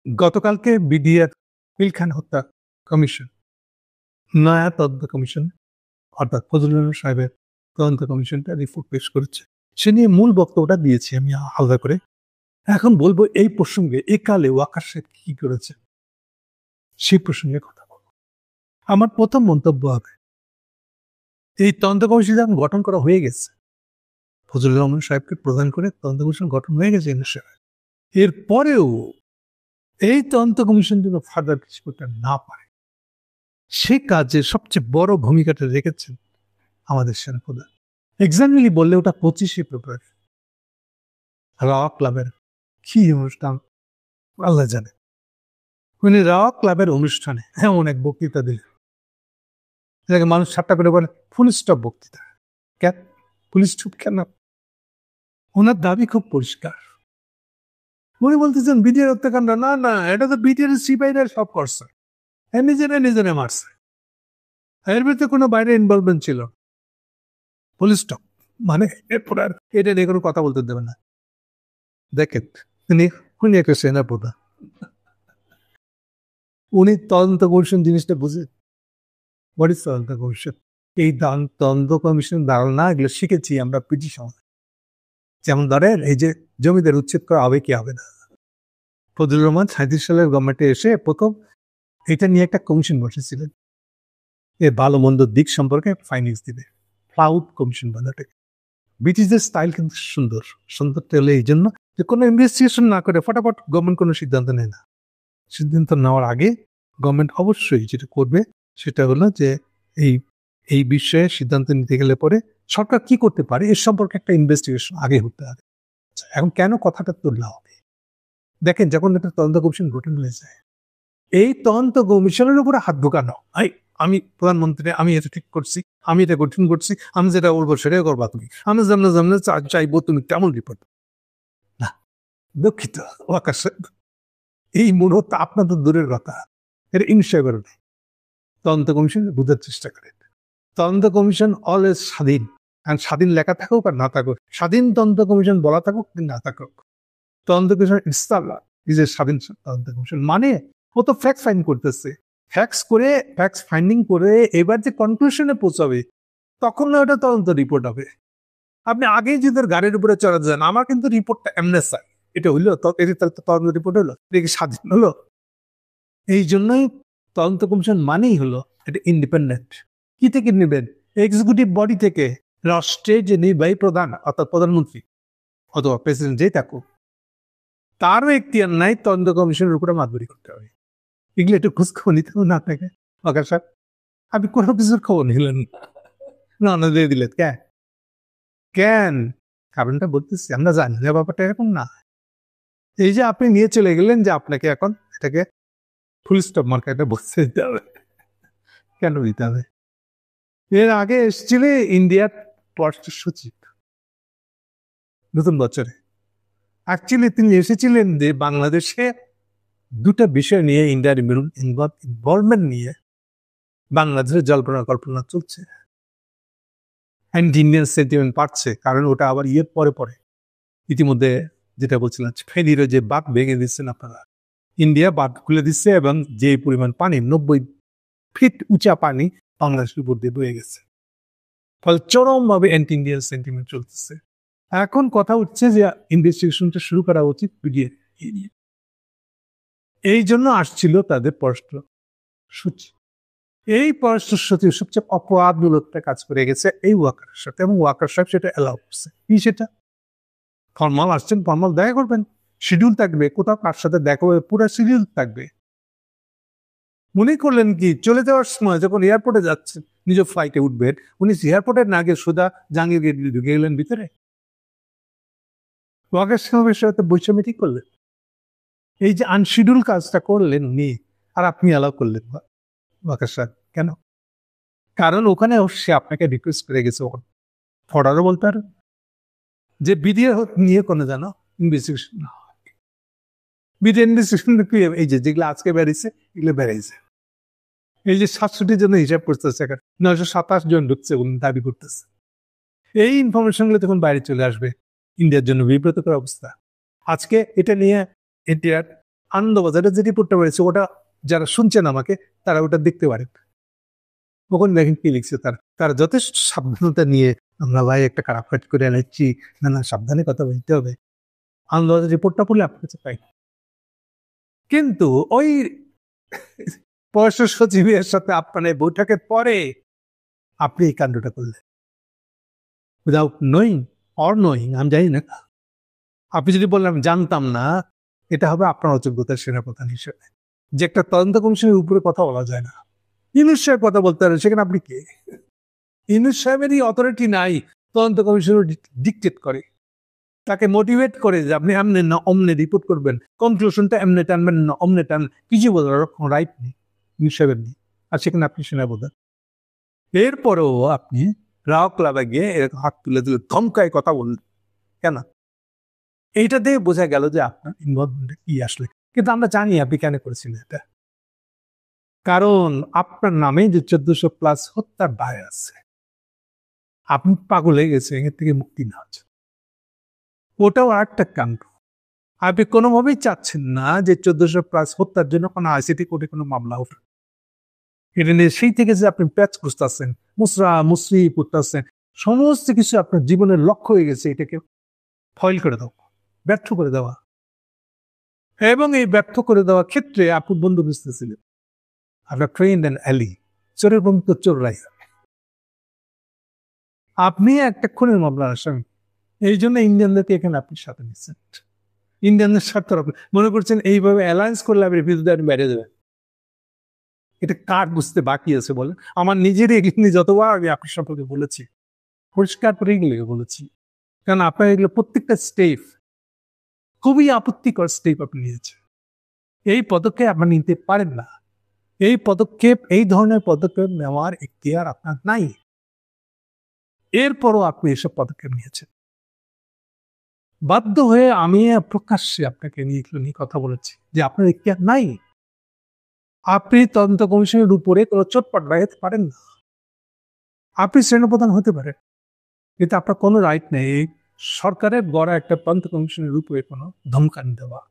গতকালকে বিডিআর পিলখান হত্যা কমিশন নয়া তদন্ত কমিশন অর্থাৎ ফজলুল আলম সাহেবের তদন্ত কমিশনটা রিপোর্ট পেশ করেছে। সে নিয়ে মূল বক্তব্যটা দিয়েছি আমি আলাদা করে। এখন বলবো এই প্রসঙ্গে একালে ওয়াকার সাহেব কি করেছে সেই প্রসঙ্গে কথা বলবো। আমার প্রথম মন্তব্য হবে, এই তদন্ত কমিশন যখন গঠন করা হয়ে গেছে, ফজলুর রহমান সাহেবকে প্রধান করে তদন্ত কমিশন গঠন হয়ে গেছে এরপরেও এই তদন্ত কমিশন যেন ফার্দার কিছু করতে না পারে, সে কাজে সবচেয়ে বড় ভূমিকাটা রেখেছেন আমাদের সেনাপ্রধান। এক্সাম্পলি বললে ওটা 25শে ফেব্রুয়ারি রাওয়া ক্লাবের কি অনুষ্ঠান আল্লাহ জানে, উনি রাওয়া ক্লাবের অনুষ্ঠানে এমন এক বক্তৃতা দিলেন এটাকে মানুষ ঠাট্টা করে বলে ফুল স্টপ বক্তৃতা। কেন ফুল স্টপ কেন? ওনার দাবি খুব পরিষ্কার। উনি বলতেছেন বিডিআর হত্যাকাণ্ড না, না এটা তো বিডিআর সিপাহীরা সব করছে, নিজেরা মারছে, এর ভিতরে কোনো বাইরে ইনভলভমেন্ট ছিল। ফুল স্টপ মানে এরপর আর এটা নিয়ে কোনো কথা বলতে দেবে না। দেখেন উনি একটা সেনাপ্রধান, উনি তদন্ত কমিশন জিনিসটা বুঝে। হোয়াট ইজ তদন্ত কমিশন? এই তদন্ত কমিশন ধারণা এগুলো শিখেছি আমরা পিটি সময়। যেমন ধরেন এই যে জমিদার উচ্ছেদ করা হবে কি হবে না, ফজলুর রহমান 37 সালের গভর্নমেন্টে এসে প্রথম এটা নিয়ে একটা কমিশন বসেছিলেন, এর ভালো মন্দ দিক সম্পর্কে ফাইন্ডিংস দিবে, ক্লাউড কমিশন বানাটাকে। ব্রিটিশদের স্টাইল কিন্তু সুন্দরটা হলে এই জন্য যে কোনো ইনভেস্টিগেশন না করে ফটাফট গভর্নমেন্ট কোনো সিদ্ধান্ত নেয় না। সিদ্ধান্ত নেওয়ার আগে গভর্নমেন্ট অবশ্যই যেটা করবে সেটা হলো যে এই বিষয়ে সিদ্ধান্ত নিতে গেলে পরে সরকার কি করতে পারে এর সম্পর্কে একটা ইনভেস্টিগেশন আগে হতে হবে। এখন কেন কথাটা তুললা হবে, দেখেন যখন একটা তদন্ত কমিশন গঠন হয়ে যায়, এই তদন্ত কমিশনের উপরে হাত ঢোকানো, আমি প্রধানমন্ত্রী, আমি এটা ঠিক করছি, আমি এটা গঠন করছি, আমি যেটা বলবো সেটাই করবা তুমি, আমি যেমন চাইবো তুমি তেমন রিপোর্ট না। দুঃখিত ওয়াকার সাহেব, এই মুহূর্তে আপনার তো দূরের কথা, এটা ইনশিওর করে নেই। তদন্ত কমিশন বোঝার চেষ্টা করেন, তদন্ত কমিশন অলওয়েজ স্বাধীন, স্বাধীন লেখা থাকুক আর না থাকুক, স্বাধীন তদন্ত কমিশন বলা থাকুক না থাকুক, তদন্ত কমিশন ইজ স্বাধীন তদন্ত কমিশন। মানে ও তো ফ্যাক্ট ফাইন্ড করতেছে, ফ্যাক্ট ফাইন্ডিং করে এবার যে কনক্লুশনে পৌঁছাবে তখন না ওটা তদন্ত রিপোর্ট হবে। আপনি আগেই যদি গাড়ির উপরে চড়াতে যান, আমার কিন্তু রিপোর্টটা এমনি চাই, এটা হইলো তদন্ত রিপোর্ট হলো, এটা কি স্বাধীন হলো? এই জন্যই তদন্ত কমিশন মানেই হলো এটা ইন্ডিপেন্ডেন্ট। কি থেকে নেবেন? এক্সিকিউটিভ বডি থেকে, রাষ্ট্রের যে নির্বাহী প্রধান অর্থাৎ প্রধানমন্ত্রী অথবা প্রেসিডেন্ট যেই থাকুক, তারও এখতিয়ার নাই তদন্ত কমিশনের উপরে মাতবরি করতে হবে। এগুলো একটু খোঁজখবর নিতে না থাকে। ওয়াকার সাহেব আপনি কোনো কিছুর খবর নিলেন না দিয়ে দিলেন কেন? কারণটা বলতেছি, আমরা জানি না ব্যাপারটা এরকম না। এই যে আপনি নিয়ে চলে গেলেন যে আপনাকে এখন এটাকে ফুল স্টপ মার্কেটে বসতে দিতে হবে, কেন দিতে হবে? এর আগে এসেছিল ইন্ডিয়ার পররাষ্ট্র সচিব নতুন বছরে, অ্যাকচুয়ালি তিনি এসেছিলেন যে বাংলাদেশে দুটা বিষয় নিয়ে ইন্ডিয়ার ইনভলভমেন্ট নিয়ে বাংলাদেশের জল্পনা কল্পনা চলছে, অ্যান্ড ইন্ডিয়ান সেন্টিমেন্ট পাচ্ছে, কারণ ওটা আবার পরে ইতিমধ্যে যেটা বলছিলাম ফেনীর যে বাঁধ ভেঙে দিচ্ছেন আপনারা, ইন্ডিয়া বাঁধ খুলে দিচ্ছে এবং যে পরিমাণ পানি 90 ফিট উঁচা পানি বাংলাদেশের উপর দিয়ে বয়ে গেছে, ফলে চরমভাবে অ্যান্টি ইন্ডিয়ান সেন্টিমেন্ট চলতেছে। এখন কথা উঠছে যে ইনভেস্টিগেশনটা শুরু করা উচিত বিডিআর নিয়ে। এই জন্য আসছিল তাদের পররাষ্ট্র সচিব। এই পররাষ্ট্র সচিব সবচেয়ে অপরাধমূলক কাজ করে গেছে এই ওয়াকারের সাথে, এবং ওয়াকার সাহেব সেটা অ্যালাউ করছে। কি সেটা? ফর্মাল আসছেন, ফর্মাল দেখা করবেন, শিডিউল থাকবে, কোথাও কার সাথে দেখা হবে পুরো শিডিউল থাকবে। মনে করলেন কি চলে যাওয়ার সময় যখন এয়ারপোর্টে যাচ্ছেন, নিজ ফ্লাইটে উঠবেন, উনি এয়ারপোর্টের না গিয়ে সোজা জাহাঙ্গীর গেট দিয়ে ঢুকে গেলেন ভিতরে? ওয়াকার সাহেবের সাথে বৈষম্য ঠিক করলেন, এই যে আনশিডিউল কাজটা করলেন উনি, আর আপনি অ্যালাউ করলেন ওয়াকার সাহেব কেন? কারণ ওখানে সে আপনাকে রিকোয়েস্ট করে গেছে, অর্ডারও বলতে পারেন যে বিডিআর নিয়ে কোনো যেন ইনভেস্টিগেশন না হয়। বিডিআর ইনভেস্টিগেশন এই যেগুলো আজকে বেরিয়েছে এগুলো বেরিয়েছে, এই যে 67 জন হিসাব করতেছে, 927 জন ঢুকছে উনি দাবি করতেছে। এই ইনফরমেশনগুলো যখন বাইরে চলে আসবে, ইন্ডিয়ার জন্য বিব্রতকর অবস্থা। আজকে এটা নিয়ে ইন্ডিয়ার আনন্দবাজারের যে রিপোর্টটা বেরিয়েছে ওটা যারা শুনছেন আমাকে তারা ওটা দেখতে পারেন। ওখানে দেখেন কি লিখছে তারা যথেষ্ট সাবধানতা নিয়ে আমরা ভাই একটা খারাপ কাজ করে এনেছি, না সাবধানে কথা বলতে হবে, আনন্দবাজার রিপোর্টটা পড়লে আপনার কাছে পাই। কিন্তু ওই পররাষ্ট্র সচিবের সাথে আপনার বৈঠকের পরে আপনি এই কাণ্ডটা করলেন উইদাউট নোয়িং অর নোয়িং, আমি জানি না। আপনি যদি বললেন আমি জানতাম না, এটা হবে আপনার অযোগ্যতার সেনাপ্রধান হিসেবে, যে একটা তদন্ত কমিশনের উপরে কথা বলা যায় না। ইউনূস সাহেব কথা বলতে পারেন, সেখানে আপনি কে? ইউনূস সাহেবেরই অথরিটি নাই তদন্ত কমিশন ডিকটেট করে, তাকে মোটিভেট করে যে আপনি এমনি না অমনে রিপোর্ট করবেন, কনক্লুশনটা এমনি টানবেন না অমনে টান, কিছু বলার রাইট নেই ইউনূস সাহেবের নেই। আর সেখানে আপনি সেনাপ্রধান। এরপরেও আপনি রাও ক্লাবে গিয়ে এরকম হাত তুলে তুলে ধমকায় কথা বললেন কেন? এইটা দিয়ে বোঝা গেল যে আপনার ইনভলভমেন্ট কি আসলে। কিন্তু আমরা জানি আপনি কেন করেছিলেন এটা, কারণ আপনার নামে যে 1400+ হত্যার দায় আছে, আপনি পাগল হয়ে গেছে এর থেকে মুক্তি না আছে। ওটাও আরেকটা কাণ্ড। আপনি কোনোভাবেই চাচ্ছেন না যে 1400+ হত্যার জন্য কোনো আইসিটি কোর্টে কোনো মামলা উঠে। এটা নিয়ে সেই থেকে যে আপনি প্যাচ খুঁজতেছেন, মুসরি করতেছেন, সমস্ত কিছু আপনার জীবনের লক্ষ্য হয়ে গেছে এটাকে ফয়েল করে দেওয়া, ব্যর্থ করে দেওয়া। এবং এই ব্যর্থ করে দেওয়ার ক্ষেত্রে আপনি বন্ধু বুঝতেছিলেন আপনার ট্রেন অ্যান্ড অ্যালি, চোরের বন্ধু চোররাই। আপনি একটা খুনের মামলার আসামি, এই জন্য ইন্ডিয়ানদেরকে এখানে আপনি সাথে নিচ্ছেন। ইন্ডিয়ানদের স্বার্থ আপনি মনে করছেন এইভাবে অ্যালায়েন্স করলে আপনি বিরুদ্ধে আপনি বেড়ে যাবেন। এটা কার বুঝতে বাকি আছে বলেন? আমার নিজেরই এগুলি যতবার আমি আপনার সম্পর্কে বলেছি, পরিষ্কার করে এগুলো বলেছি, কারণ আপনার এগুলো প্রত্যেকটা স্টেপ খুবই আপত্তিকর স্টেপ আপনি নিয়েছেন। এই পদক্ষেপ আপনি নিতে পারেন না। এই ধরনের পদক্ষেপ নেওয়ার এখতিয়ার আপনার নাই। এরপরও আপনি এসব পদক্ষেপ নিয়েছেন। বাধ্য হয়ে আমি প্রকাশ্যে আপনাকে নিয়ে কথা বলেছি যে আপনার এখতিয়ার নাই। আপনি তদন্ত কমিশনের উপরে কোনো চোটপাট লাগাতে পারেন না। আপনি সেনাপ্রধান হতে পারেন, কিন্তু আপনার কোনো রাইট নেই সরকারের গড়া একটা তদন্ত কমিশনের উপরে কোনো ধমকানি দেওয়া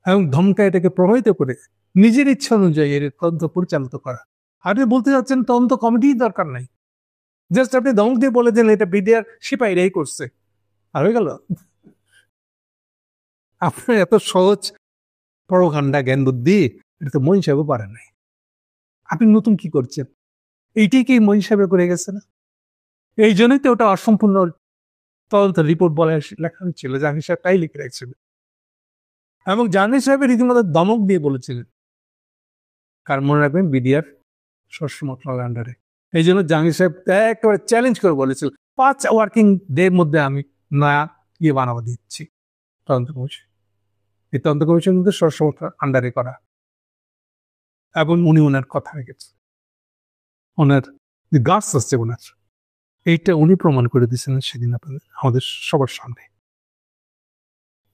এবং ধমকা এটাকে প্রভাবিত করে নিজের ইচ্ছা অনুযায়ী এর তদন্ত পরিচালিত করা। আপনি বলতে চাচ্ছেন তদন্ত কমিটির দরকার নাই, জাস্ট আপনি ধমক দিয়ে বলে দিলেন এটা বিডিআর সিপাহীরাই করছে, আর হয়ে গেল। আপনার এত সহজ প্রোপাগান্ডা জ্ঞান বুদ্ধি এটা তো মহিন সাহেবও পারে নাই। আপনি নতুন কি করছেন? এইটাই কি মহিন সাহেবের করে গেছে না? এই জন্যই তো ওটা অসম্পূর্ণ তদন্ত রিপোর্ট বলে লেখা হয়েছিল, জাহাঙ্গীর সাহেব তাই লিখে রাখছিলেন এবং জাহাঙ্গীর সাহেবের রীতিমতো দমক দিয়ে বলেছিলেন। কারণ মনে রাখবেন বিডিআর স্বরাষ্ট্র মন্ত্রণালয়ের আন্ডারে। এই জন্য জাহাঙ্গীর সাহেব একেবারে চ্যালেঞ্জ করে বলেছিল 5 ওয়ার্কিং ডে মধ্যে আমি নয়া বানাবো দিচ্ছি তদন্ত কমিশন। এই তদন্ত কমিশন কিন্তু স্বরাষ্ট্র মন্ত্রণালয়ের আন্ডারে করা এবং উনি ওনার কথা রেখেছে, ওনার গাছ আসছে ওনার, এইটা উনি প্রমাণ করে দিয়েছিলেন সেদিন আপনাদের আমাদের সবার সামনে।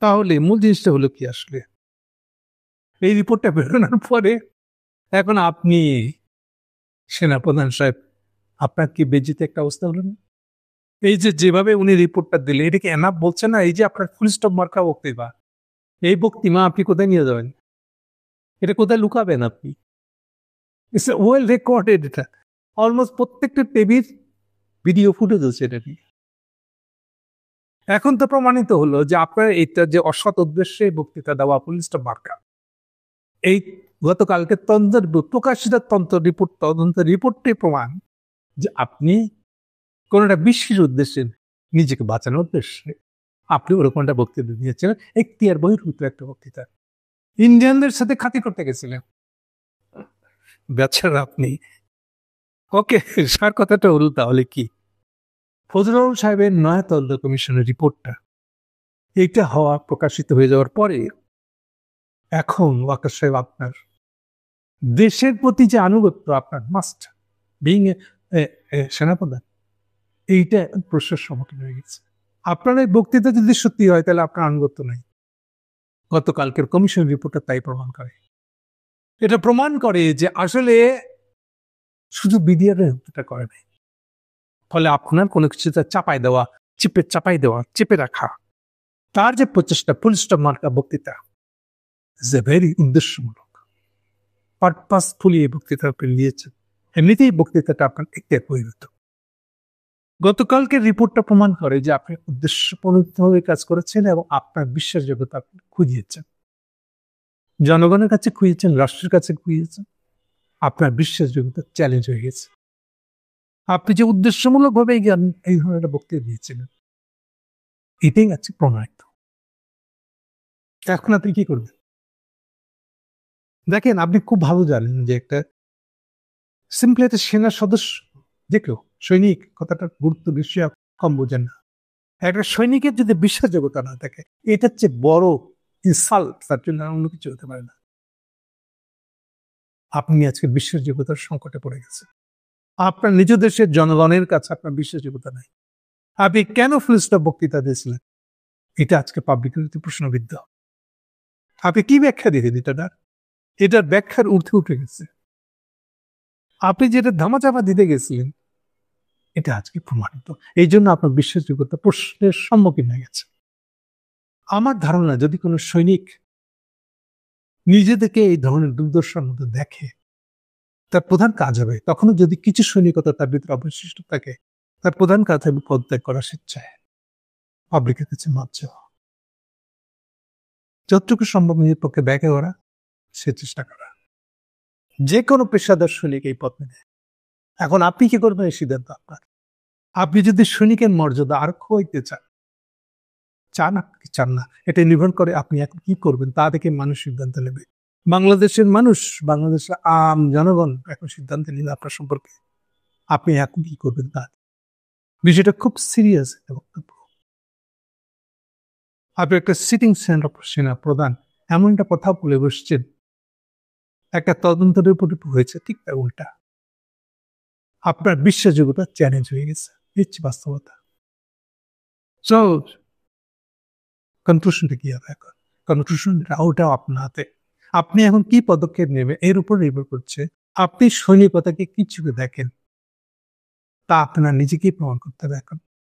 তাহলে মূল জিনিসটা হলো কি আসলে, এই রিপোর্টটা বেরোনোর পরে এখন আপনি সেনাপ্রধান সাহেব আপনার কি বেজিতে একটা অবস্থা হলো না? এই যে যেভাবে উনি রিপোর্টটা দিলে এটা কি এনাফ বলছে না? এই যে আপনার ফুল স্টপ মার্কা বক্তৃতা, এই বক্তৃতা আপনি কোথায় নিয়ে যাবেন? এটা কোথায় লুকাবেন আপনি? ইটস ওয়েল রেকর্ডেড, এটা অলমোস্ট প্রত্যেকটা টিভির ভিডিও ফুটেজ আছে এটা নিয়ে। এখন তো প্রমাণিত হলো যে আপনার এটা যে অসৎ উদ্দেশ্যে বক্তৃতা দেওয়া ফুল স্টপ মার্কা, এই গতকালকে প্রকাশিত তদন্ত রিপোর্টটি প্রমাণ যে আপনি কোন একটা বিশেষ উদ্দেশ্যে নিজেকে বাঁচানোর উদ্দেশ্যে আপনি ওরকম একটা বক্তৃতা দিয়েছিলেন, এখতিয়ার বহির্ভূত একটা বক্তৃতা, ইন্ডিয়ানদের সাথে খাতির করতে গেছিলেন। বেচারা আপনি। ওকে, সার কথাটা হলো তাহলে কি, ফজলুল সাহেবের নয়া তদন্ত কমিশনের রিপোর্টটা এইটা হওয়া প্রকাশিত হয়ে যাওয়ার পরে এখন ওয়াকার সাহেব আপনার দেশের প্রতি যে আনুগত্য আপনার মাস্ট বিং সেনাপ্রধান, এইটা প্রশ্নের সম্মুখীন হয়ে গেছে। আপনার এই বক্তৃতা যদি সত্যি হয় তাহলে আপনার আনুগত্য নাই। গতকালকের কমিশন রিপোর্টটা তাই প্রমাণ করে। এটা প্রমাণ করে যে আসলে শুধু বিডিআর এটা করে নাই, ফলে আপনার কোনো কিছুতে চাপাই দেওয়া চেপে রাখা, তার যে প্রচেষ্টা ফুল স্টপ মার্কা বক্তৃতা, ইজ এ ভেরি উদ্দেশ্যমূলক, পারপাসফুলি এই বক্তৃতা আপনি নিয়েছেন। এমনিতেই বক্তৃতাটা আপনার একটু পরিণত। গতকালকের রিপোর্টটা প্রমাণ করে যে আপনি উদ্দেশ্যপ্রণোদিতভাবে কাজ করেছেন এবং আপনার বিশ্বাসযোগ্যতা আপনি খুঁজিয়েছেন, জনগণের কাছে খুঁজেছেন, রাষ্ট্রের কাছে খুঁজেছেন। আপনার বিশ্বাসযোগ্যতা চ্যালেঞ্জ হয়ে গেছে। আপনি যে উদ্দেশ্যমূলকভাবে এই ধরনের একটা বক্তৃতা দিয়েছিলেন, এটাই আছে প্রমাণিত। এখন আপনি কি করবেন? দেখেন, আপনি খুব ভালো জানেন যে একটা সিম্পলি একটা সেনা সদস্য, যে কেউ সৈনিক কথাটার গুরুত্ব বেশি কম বোঝেন না। একটা সৈনিকের যদি বিশ্বাসযোগ্যতা না থাকে, এটার চেয়ে বড় ইনসাল্ট তার জন্য অন্য কিছু হতে পারে না। আপনি আজকে বিশ্বাসযোগ্যতার সংকটে পড়ে গেছেন। আপনার নিজ দেশের জনগণের কাছে আপনার বিশ্বাসযোগ্যতা নাই। আপনি কেন ফুলস্টপ বক্তৃতা দিয়েছিলেন? এটা আজকে পাবলিকের প্রশ্নবিদ্ধ। আপনি কি ব্যাখ্যা দিলেন এটার? এটার ব্যাখ্যার ঊর্ধ্বে উঠে গেছে। আপনি যেটা ধামাচাপা দিতে গেছিলেন, এটা আজকে প্রমাণিত। এই জন্য আপনার বিশ্বাসযোগ্যতা প্রশ্নের সম্মুখীন হয়ে গেছে। আমার ধারণা, যদি কোনো সৈনিক নিজেদেরকে এই ধরনের দুর্দশার মধ্যে দেখে, তার প্রধান কাজ হবে, তখনও যদি কিছু সৈনিকতা তার ভিতরে অবশিষ্ট থাকে, তার প্রধান কাজ হবে পদত্যাগ করা স্বেচ্ছায়, পাবলিকের কাছে মাপ চাওয়া, যতটুকু সম্ভব নিজের পক্ষে ব্যাখ্যা করা, সে চেষ্টা করা। যে কোনো পেশাদার সৈনিক এই পথ নেয়। এখন আপনি কি করবেন এই সিদ্ধান্ত আপনার। আপনি যদি সৈনিকের মর্যাদা আর খোয়াইতে চান কি চান না, এটা নির্ভর করে আপনি এখন কি করবেন, তা থেকে মানুষ সিদ্ধান্ত নেবে। বাংলাদেশের মানুষ, বাংলাদেশের জনগণ এখন সিদ্ধান্ত নিল আপনার সম্পর্কে। আপনি এখন কি করবেন তা। বিষয়টা খুব সিরিয়াস একটা বক্তব্য। আপনি একটা সিটিং সেনা প্রধান এমন একটা কথা বলে বসছেন, একটা তদন্ত রিপোর্ট হয়েছে ঠিক তার উল্টা। আপনার বিশ্বাসযোগ্যতা চ্যালেঞ্জ হয়ে গেছে, হচ্ছে বাস্তবতা। সো কনক্লুশনটা কি হবে এখন? কনক্লুশনটা ওটাও আপনার হাতে। আপনি এখন কি পদক্ষেপ নেবেন এর উপর নির্ভর করছে। আপনি সৈনিকতাকে কি চোখে দেখেন, তা আপনার নিজেকেই প্রমাণ করতে হবে এখন।